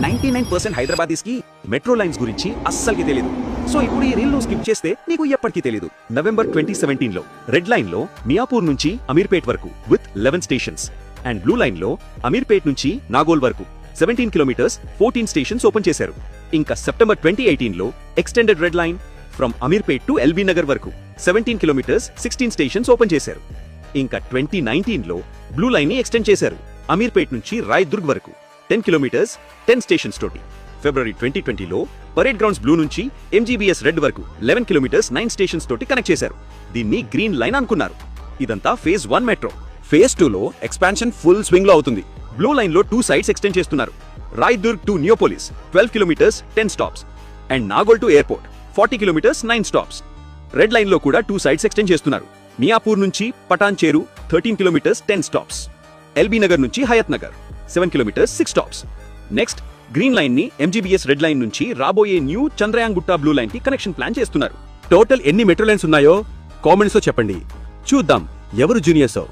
99% హైదరాబాదీస్ కి metro lines గురించి అస్సలకి తెలియదు. సో ఇప్పుడు ఈ రీల్ ను స్కిప్ చేస్తే నీకు ఎప్పటికీ తెలియదు. నవంబర్ 2017 లో రెడ్ లైన్ లో మియాపూర్ నుంచి అమీర్పేట్ వరకు with 11 stations and blue line లో అమీర్పేట్ నుంచి నాగోల్ వరకు 17 కిలోమీటర్స్ 14 స్టేషన్స్ ఓపెన్ చేశారు. ఇంకా సెప్టెంబర్ 2018 లో extended red line from Ameerpet to LB Nagar వరకు 17 కిలోమీటర్స్ 16 స్టేషన్స్ ఓపెన్ చేశారు. ఇంకా 2019 లో బ్లూ లైన్ ని ఎక్స్టెండ్ చేశారు అమీర్పేట్ నుంచి రాయ్దుర్గ్ వరకు 10 కిలోమీటర్స్ 10 స్టేషన్స్ తోటి. ఫిబ్రవరి 2020 లో పరేడ్ గ్రౌండ్స్ బ్లూ నుంచి ఎంజీబీఎస్ రెడ్ వరకు 11 కిలోమీటర్స్ 9 స్టేషన్స్ తోటి కనెక్ట్ చేశారు. దీన్ని గ్రీన్ లైన్ అనుకున్నారు. ఇదంతా ఫేజ్ 1 మెట్రో. ఫేజ్ 2 లో ఎక్స్పాన్షన్ ఫుల్ స్వింగ్ లో అవుతుంది. బ్లూ లైన్ లో 2 సైడ్స్ ఎక్స్టెండ్ చేస్తున్నారు. Raidurg to Neopolis 12 kilometres 10 stops and Nagole to airport 40 kilometres 9 stops. Red line లో కూడా 2 సైడ్స్ ఎక్స్టెండ్ చేస్తున్నారు. మియాపూర్ నుంచి పటాన్ చేరు 13 కిలోమీటర్స్ 10 స్టాప్స్. ఎల్బీ నగర్ నుంచి Hayathnagar 7 kilometres 6 stops. Next green line ని ఎంజీబీఎస్ రెడ్ లైన్ నుంచి రాబోయే న్యూ చంద్రయాంగుట్ట బ్లూ లైన్ కి కనెక్షన్ ప్లాన్ చేస్తున్నారు. టోటల్ ఎన్ని మెట్రో లైన్స్ ఉన్నాయో కామెంట్స్ లో చెప్పండి. చూద్దాం ఎవరు జూనియర్సో.